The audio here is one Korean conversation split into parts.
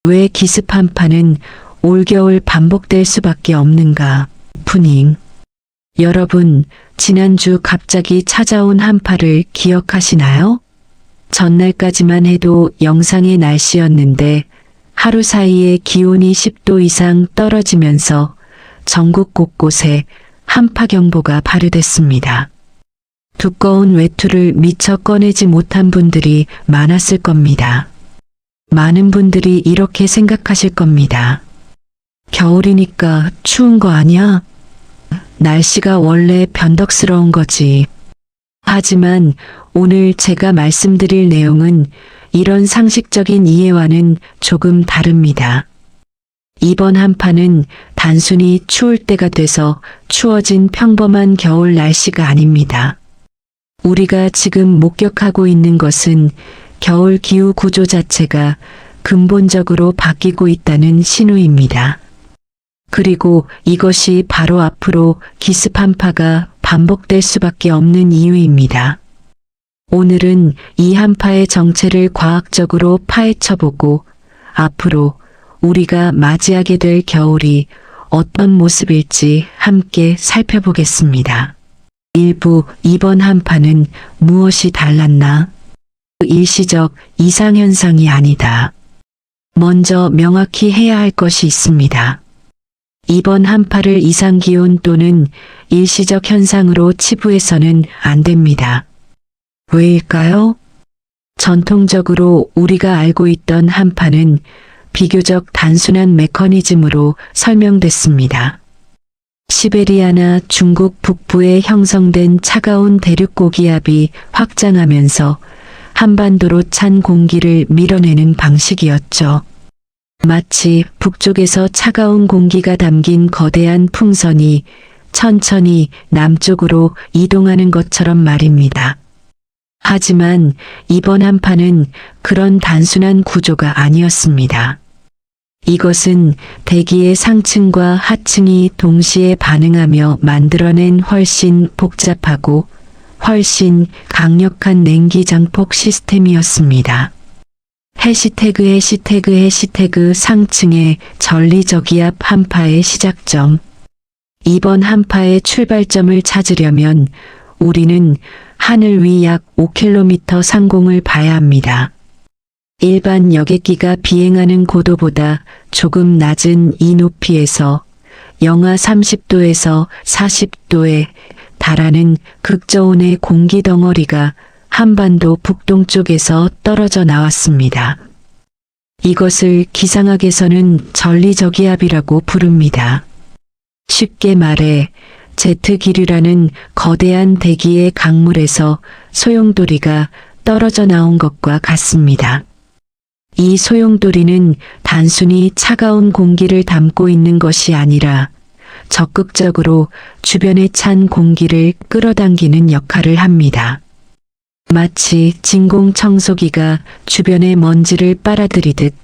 왜 기습 한파는 올겨울 반복될 수밖에 없는가? 오프닝. 여러분, 지난주 갑자기 찾아온 한파를 기억하시나요? 전날까지만 해도 영상의 날씨였는데 하루 사이에 기온이 10도 이상 떨어지면서 전국 곳곳에 한파경보가 발효됐습니다. 두꺼운 외투를 미처 꺼내지 못한 분들이 많았을 겁니다. 많은 분들이 이렇게 생각하실 겁니다. 겨울이니까 추운 거 아니야? 날씨가 원래 변덕스러운 거지. 하지만 오늘 제가 말씀드릴 내용은 이런 상식적인 이해와는 조금 다릅니다. 이번 한파는 단순히 추울 때가 돼서 추워진 평범한 겨울 날씨가 아닙니다. 우리가 지금 목격하고 있는 것은 겨울 기후 구조 자체가 근본적으로 바뀌고 있다는 신호입니다. 그리고 이것이 바로 앞으로 기습 한파가 반복될 수밖에 없는 이유입니다. 오늘은 이 한파의 정체를 과학적으로 파헤쳐보고 앞으로 우리가 맞이하게 될 겨울이 어떤 모습일지 함께 살펴보겠습니다. 1부 이번 한파는 무엇이 달랐나? 일시적 이상현상이 아니다. 먼저 명확히 해야 할 것이 있습니다. 이번 한파를 이상기온 또는 일시적 현상으로 치부해서는 안 됩니다. 왜일까요? 전통적으로 우리가 알고 있던 한파는 비교적 단순한 메커니즘으로 설명됐습니다. 시베리아나 중국 북부에 형성된 차가운 대륙 고기압이 확장하면서 한반도로 찬 공기를 밀어내는 방식이었죠. 마치 북쪽에서 차가운 공기가 담긴 거대한 풍선이 천천히 남쪽으로 이동하는 것처럼 말입니다. 하지만 이번 한파는 그런 단순한 구조가 아니었습니다. 이것은 대기의 상층과 하층이 동시에 반응하며 만들어낸 훨씬 복잡하고 훨씬 강력한 냉기 장폭 시스템이었습니다. 해시태그 상층의 전리저기압 한파의 시작점. 이번 한파의 출발점을 찾으려면 우리는 하늘 위 약 5km 상공을 봐야 합니다. 일반 여객기가 비행하는 고도보다 조금 낮은 이 높이에서 영하 30도에서 40도에 달하는 극저온의 공기 덩어리가 한반도 북동쪽에서 떨어져 나왔습니다. 이것을 기상학에서는 전리저기압이라고 부릅니다. 쉽게 말해 제트기류라는 거대한 대기의 강물에서 소용돌이가 떨어져 나온 것과 같습니다. 이 소용돌이는 단순히 차가운 공기를 담고 있는 것이 아니라 적극적으로 주변의 찬 공기를 끌어당기는 역할을 합니다. 마치 진공청소기가 주변의 먼지를 빨아들이듯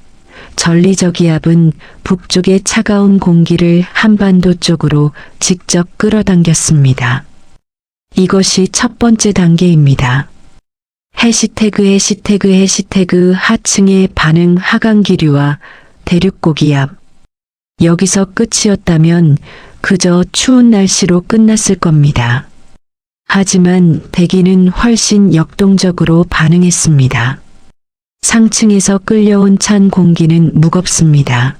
전리저기압은 북쪽의 차가운 공기를 한반도 쪽으로 직접 끌어당겼습니다. 이것이 첫 번째 단계입니다. 해시태그 하층의 반응 하강기류와 대륙고기압. 여기서 끝이었다면 그저 추운 날씨로 끝났을 겁니다. 하지만 대기는 훨씬 역동적으로 반응했습니다. 상층에서 끌려온 찬 공기는 무겁습니다.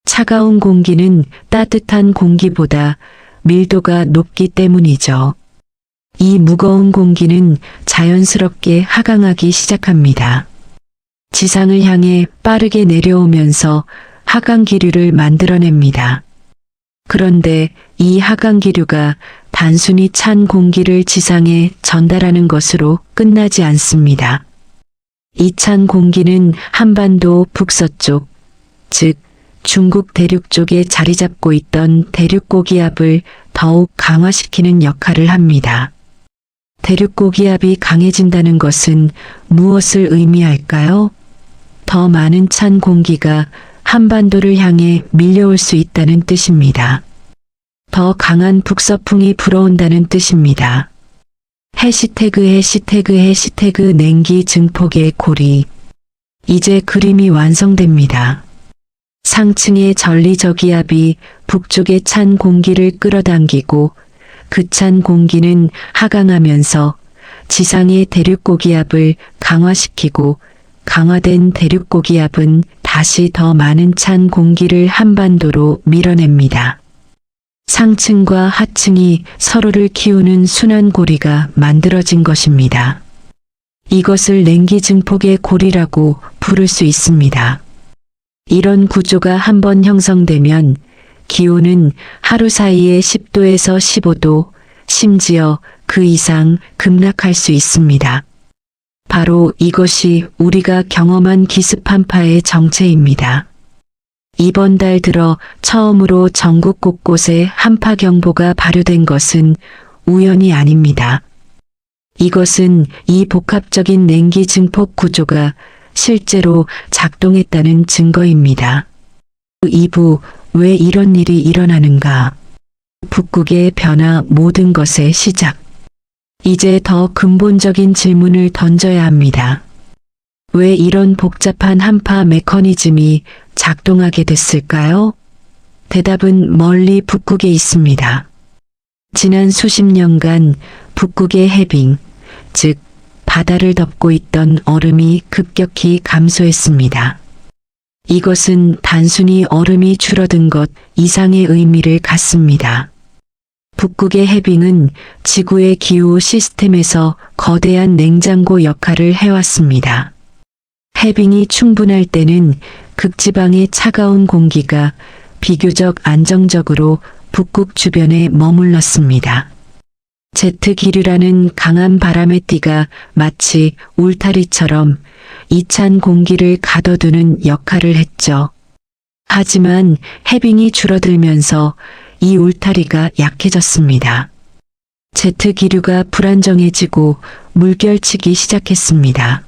차가운 공기는 따뜻한 공기보다 밀도가 높기 때문이죠. 이 무거운 공기는 자연스럽게 하강하기 시작합니다. 지상을 향해 빠르게 내려오면서 하강기류를 만들어냅니다. 그런데 이 하강기류가 단순히 찬 공기를 지상에 전달하는 것으로 끝나지 않습니다. 이 찬 공기는 한반도 북서쪽, 즉 중국 대륙 쪽에 자리 잡고 있던 대륙고기압을 더욱 강화시키는 역할을 합니다. 대륙고기압이 강해진다는 것은 무엇을 의미할까요? 더 많은 찬 공기가 한반도를 향해 밀려올 수 있다는 뜻입니다. 더 강한 북서풍이 불어온다는 뜻입니다. 해시태그 냉기 증폭의 고리. 이제 그림이 완성됩니다. 상층의 전리저기압이 북쪽의 찬 공기를 끌어당기고 그 찬 공기는 하강하면서 지상의 대륙고기압을 강화시키고 강화된 대륙고기압은 다시 더 많은 찬 공기를 한반도로 밀어냅니다. 상층과 하층이 서로를 키우는 순환고리가 만들어진 것입니다. 이것을 냉기 증폭의 고리라고 부를 수 있습니다. 이런 구조가 한번 형성되면 기온은 하루 사이에 10도에서 15도, 심지어 그 이상 급락할 수 있습니다. 바로 이것이 우리가 경험한 기습 한파의 정체입니다. 이번 달 들어 처음으로 전국 곳곳에 한파경보가 발효된 것은 우연이 아닙니다. 이것은 이 복합적인 냉기 증폭 구조가 실제로 작동했다는 증거입니다. 2부 왜 이런 일이 일어나는가? 북극의 변화 모든 것의 시작. 이제 더 근본적인 질문을 던져야 합니다. 왜 이런 복잡한 한파 메커니즘이 작동하게 됐을까요? 대답은 멀리 북극에 있습니다. 지난 수십 년간 북극의 해빙, 즉 바다를 덮고 있던 얼음이 급격히 감소했습니다. 이것은 단순히 얼음이 줄어든 것 이상의 의미를 갖습니다. 북극의 해빙은 지구의 기후 시스템에서 거대한 냉장고 역할을 해왔습니다. 해빙이 충분할 때는 극지방의 차가운 공기가 비교적 안정적으로 북극 주변에 머물렀습니다. 제트기류라는 강한 바람의 띠가 마치 울타리처럼 이 찬 공기를 가둬두는 역할을 했죠. 하지만 해빙이 줄어들면서 이 울타리가 약해졌습니다. 제트기류가 불안정해지고 물결치기 시작했습니다.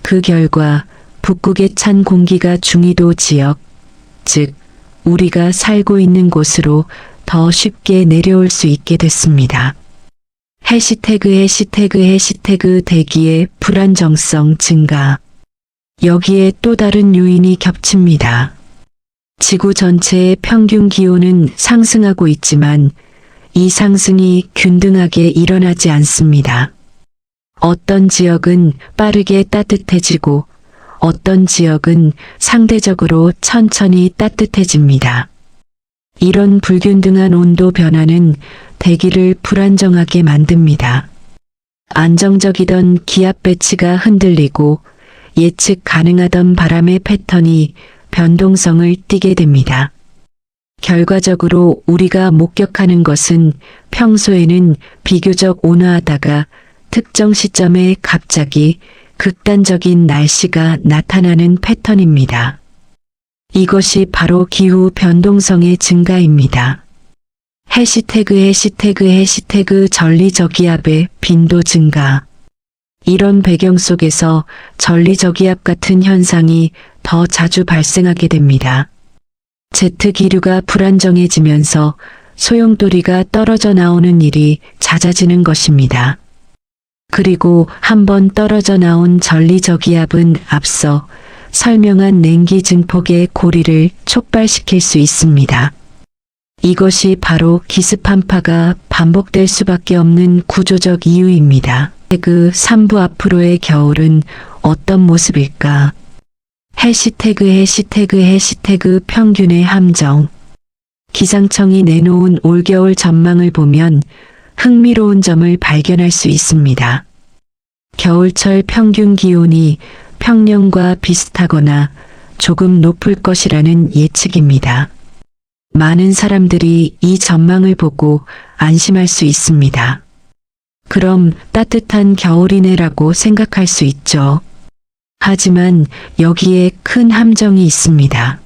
그 결과 북극의 찬 공기가 중위도 지역, 즉 우리가 살고 있는 곳으로 더 쉽게 내려올 수 있게 됐습니다. 해시태그 대기의 불안정성 증가. 여기에 또 다른 요인이 겹칩니다. 지구 전체의 평균 기온은 상승하고 있지만 이 상승이 균등하게 일어나지 않습니다. 어떤 지역은 빠르게 따뜻해지고 어떤 지역은 상대적으로 천천히 따뜻해집니다. 이런 불균등한 온도 변화는 대기를 불안정하게 만듭니다. 안정적이던 기압 배치가 흔들리고 예측 가능하던 바람의 패턴이 변동성을 띠게 됩니다. 결과적으로 우리가 목격하는 것은 평소에는 비교적 온화하다가 특정 시점에 갑자기 극단적인 날씨가 나타나는 패턴입니다. 이것이 바로 기후 변동성의 증가입니다. 해시태그 전리저기압의 빈도 증가. 이런 배경 속에서 전리저기압 같은 현상이 더 자주 발생하게 됩니다. 제트기류가 불안정해지면서 소용돌이가 떨어져 나오는 일이 잦아지는 것입니다. 그리고 한번 떨어져 나온 전리저기압은 앞서 설명한 냉기 증폭의 고리를 촉발시킬 수 있습니다. 이것이 바로 기습 한파가 반복될 수밖에 없는 구조적 이유입니다. 그 3부 앞으로의 겨울은 어떤 모습일까? 해시태그 평균의 함정. 기상청이 내놓은 올겨울 전망을 보면 흥미로운 점을 발견할 수 있습니다. 겨울철 평균 기온이 평년과 비슷하거나 조금 높을 것이라는 예측입니다. 많은 사람들이 이 전망을 보고 안심할 수 있습니다. 그럼 따뜻한 겨울이네라고 생각할 수 있죠. 하지만 여기에 큰 함정이 있습니다.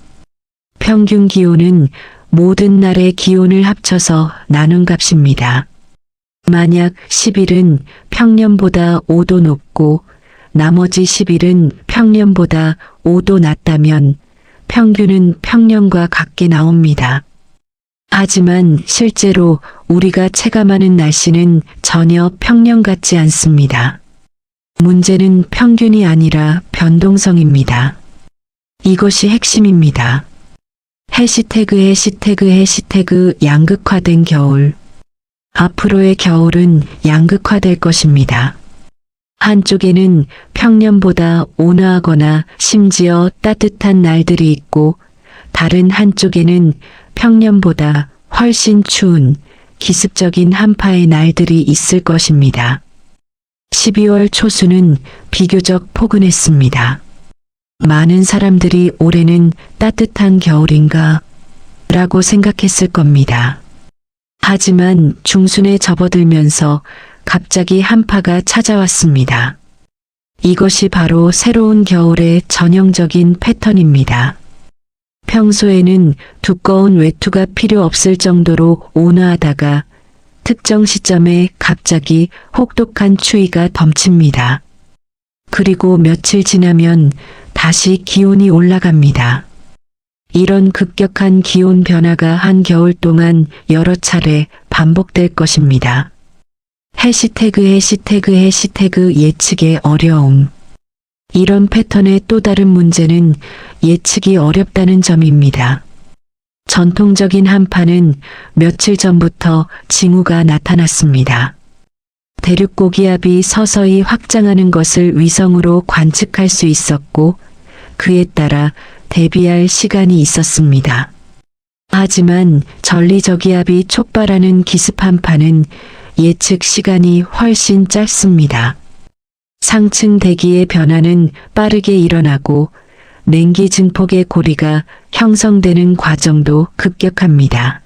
평균 기온은 모든 날의 기온을 합쳐서 나눈 값입니다. 만약 10일은 평년보다 5도 높고 나머지 10일은 평년보다 5도 낮다면 평균은 평년과 같게 나옵니다. 하지만 실제로 우리가 체감하는 날씨는 전혀 평년 같지 않습니다. 문제는 평균이 아니라 변동성입니다. 이것이 핵심입니다. 해시태그 양극화된 겨울. 앞으로의 겨울은 양극화될 것입니다. 한쪽에는 평년보다 온화하거나 심지어 따뜻한 날들이 있고 다른 한쪽에는 평년보다 훨씬 추운 기습적인 한파의 날들이 있을 것입니다. 12월 초수는 비교적 포근했습니다. 많은 사람들이 올해는 따뜻한 겨울인가 라고 생각했을 겁니다. 하지만 중순에 접어들면서 갑자기 한파가 찾아왔습니다. 이것이 바로 새로운 겨울의 전형적인 패턴입니다. 평소에는 두꺼운 외투가 필요 없을 정도로 온화하다가 특정 시점에 갑자기 혹독한 추위가 덮칩니다. 그리고 며칠 지나면 다시 기온이 올라갑니다. 이런 급격한 기온 변화가 한겨울 동안 여러 차례 반복될 것입니다. 해시태그 예측의 어려움. 이런 패턴의 또 다른 문제는 예측이 어렵다는 점입니다. 전통적인 한파는 며칠 전부터 징후가 나타났습니다. 대륙 고기압이 서서히 확장하는 것을 위성으로 관측할 수 있었고 그에 따라 대비할 시간이 있었습니다. 하지만 전리저기압이 촉발하는 기습 한파는 예측 시간이 훨씬 짧습니다. 상층 대기의 변화는 빠르게 일어나고 냉기 증폭의 고리가 형성되는 과정도 급격합니다.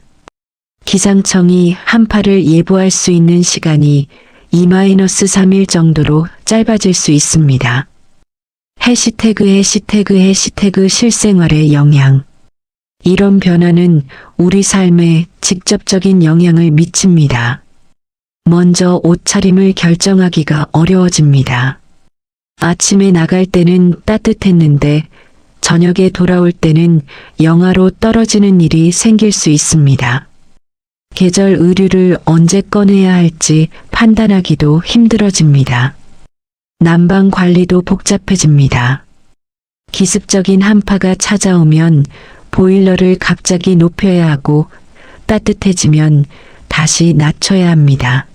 기상청이 한파를 예보할 수 있는 시간이 2-3일 정도로 짧아질 수 있습니다. 해시태그 실생활의 영향. 이런 변화는 우리 삶에 직접적인 영향을 미칩니다. 먼저 옷차림을 결정하기가 어려워집니다. 아침에 나갈 때는 따뜻했는데 저녁에 돌아올 때는 영하로 떨어지는 일이 생길 수 있습니다. 계절 의류를 언제 꺼내야 할지 판단하기도 힘들어집니다. 난방 관리도 복잡해집니다. 기습적인 한파가 찾아오면 보일러를 갑자기 높여야 하고 따뜻해지면 다시 낮춰야 합니다.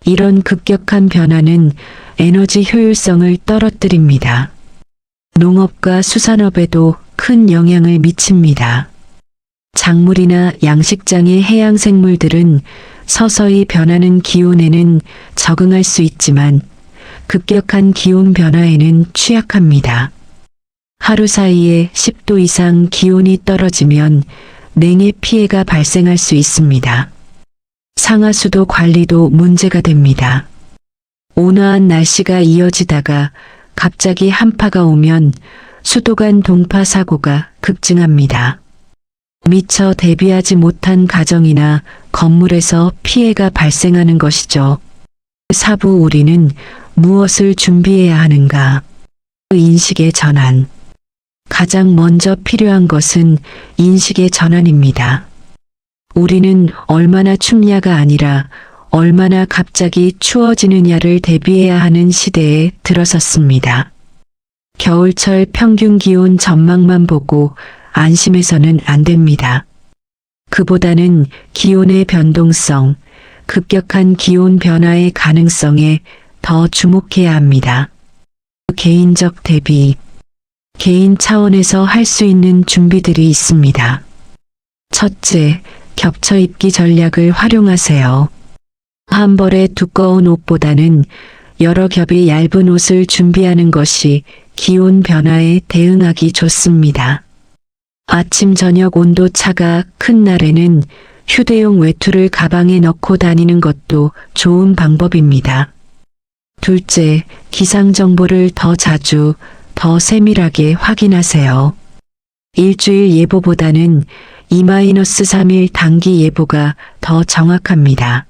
이런 급격한 변화는 에너지 효율성을 떨어뜨립니다. 농업과 수산업에도 큰 영향을 미칩니다. 작물이나 양식장의 해양 생물들은 서서히 변하는 기온에는 적응할 수 있지만 급격한 기온 변화에는 취약합니다. 하루 사이에 10도 이상 기온이 떨어지면 냉해 피해가 발생할 수 있습니다. 상하수도 관리도 문제가 됩니다. 온화한 날씨가 이어지다가 갑자기 한파가 오면 수도 간 동파 사고가 급증합니다. 미처 대비하지 못한 가정이나 건물에서 피해가 발생하는 것이죠. 4부 우리는 무엇을 준비해야 하는가? 인식의 전환. 가장 먼저 필요한 것은 인식의 전환입니다. 우리는 얼마나 춥냐가 아니라 얼마나 갑자기 추워지느냐를 대비해야 하는 시대에 들어섰습니다. 겨울철 평균 기온 전망만 보고 안심해서는 안 됩니다. 그보다는 기온의 변동성, 급격한 기온 변화의 가능성에 더 주목해야 합니다. 개인적 대비. 개인 차원에서 할 수 있는 준비들이 있습니다. 첫째, 겹쳐 입기 전략을 활용하세요. 한 벌의 두꺼운 옷보다는 여러 겹의 얇은 옷을 준비하는 것이 기온 변화에 대응하기 좋습니다. 아침 저녁 온도 차가 큰 날에는 휴대용 외투를 가방에 넣고 다니는 것도 좋은 방법입니다. 둘째, 기상 정보를 더 자주, 더 세밀하게 확인하세요. 일주일 예보보다는 2-3일 단기 예보가 더 정확합니다.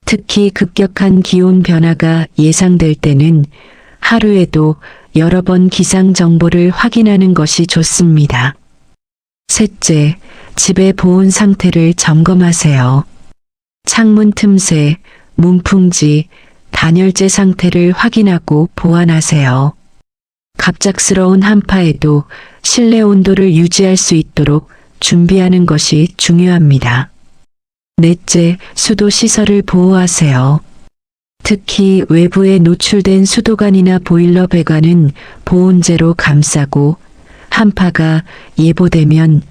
특히 급격한 기온 변화가 예상될 때는 하루에도 여러 번 기상 정보를 확인하는 것이 좋습니다. 셋째, 집의 보온 상태를 점검하세요. 창문 틈새, 문풍지, 단열재 상태를 확인하고 보완하세요. 갑작스러운 한파에도 실내 온도를 유지할 수 있도록 준비하는 것이 중요합니다. 넷째, 수도 시설을 보호하세요. 특히 외부에 노출된 수도관이나 보일러 배관은 보온재로 감싸고 한파가 예보되면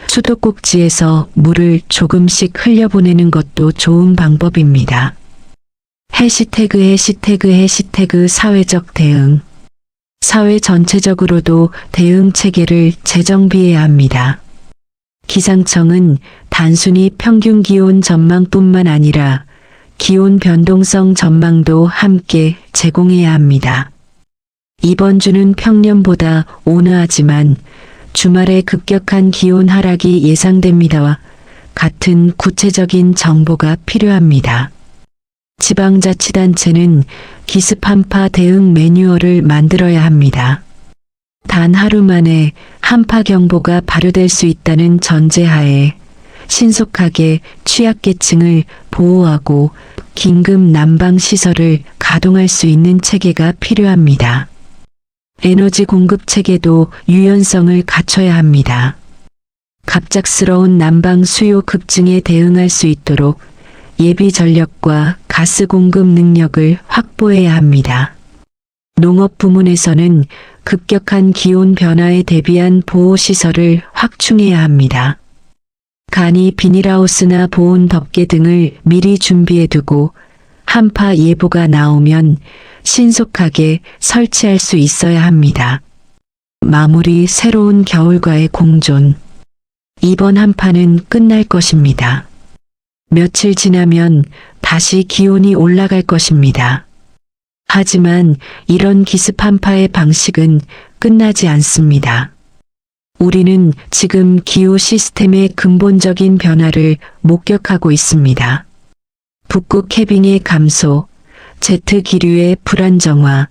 수도꼭지에서 물을 조금씩 흘려보내는 것도 좋은 방법입니다. 해시태그 사회적 대응. 사회 전체적으로도 대응 체계를 재정비해야 합니다. 기상청은 단순히 평균 기온 전망뿐만 아니라 기온 변동성 전망도 함께 제공해야 합니다. 이번 주는 평년보다 온화하지만 주말에 급격한 기온 하락이 예상됩니다와 같은 구체적인 정보가 필요합니다. 지방자치단체는 기습 한파 대응 매뉴얼을 만들어야 합니다. 단 하루 만에 한파 경보가 발효될 수 있다는 전제하에 신속하게 취약계층을 보호하고 긴급 난방 시설을 가동할 수 있는 체계가 필요합니다. 에너지 공급 체계도 유연성을 갖춰야 합니다. 갑작스러운 난방 수요 급증에 대응할 수 있도록 예비 전력과 가스 공급 능력을 확보해야 합니다. 농업 부문에서는 급격한 기온 변화에 대비한 보호시설을 확충해야 합니다. 간이 비닐하우스나 보온 덮개 등을 미리 준비해두고 한파 예보가 나오면 신속하게 설치할 수 있어야 합니다. 마무리. 새로운 겨울과의 공존. 이번 한파는 끝날 것입니다. 며칠 지나면 다시 기온이 올라갈 것입니다. 하지만 이런 기습 한파의 방식은 끝나지 않습니다. 우리는 지금 기후 시스템의 근본적인 변화를 목격하고 있습니다. 북극 해빙의 감소, 제트 기류의 불안정화,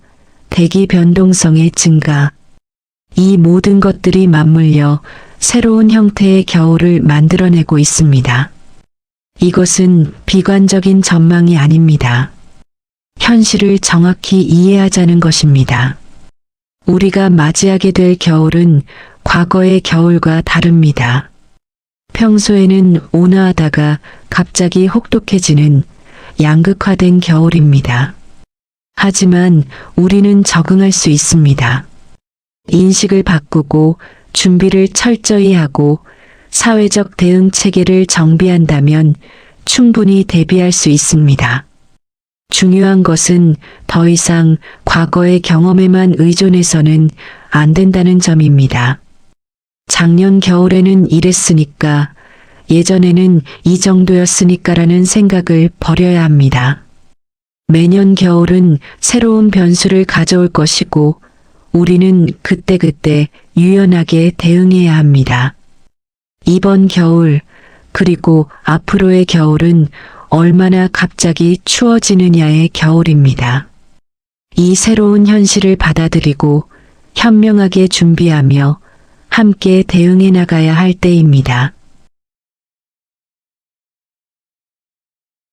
대기 변동성의 증가. 이 모든 것들이 맞물려 새로운 형태의 겨울을 만들어내고 있습니다. 이것은 비관적인 전망이 아닙니다. 현실을 정확히 이해하자는 것입니다. 우리가 맞이하게 될 겨울은 과거의 겨울과 다릅니다. 평소에는 온화하다가 갑자기 혹독해지는 양극화된 겨울입니다. 하지만 우리는 적응할 수 있습니다. 인식을 바꾸고 준비를 철저히 하고 사회적 대응 체계를 정비한다면 충분히 대비할 수 있습니다. 중요한 것은 더 이상 과거의 경험에만 의존해서는 안 된다는 점입니다. 작년 겨울에는 이랬으니까, 예전에는 이 정도였으니까라는 생각을 버려야 합니다. 매년 겨울은 새로운 변수를 가져올 것이고, 우리는 그때그때 유연하게 대응해야 합니다. 이번 겨울, 그리고 앞으로의 겨울은 얼마나 갑자기 추워지느냐의 겨울입니다. 이 새로운 현실을 받아들이고 현명하게 준비하며 함께 대응해 나가야 할 때입니다.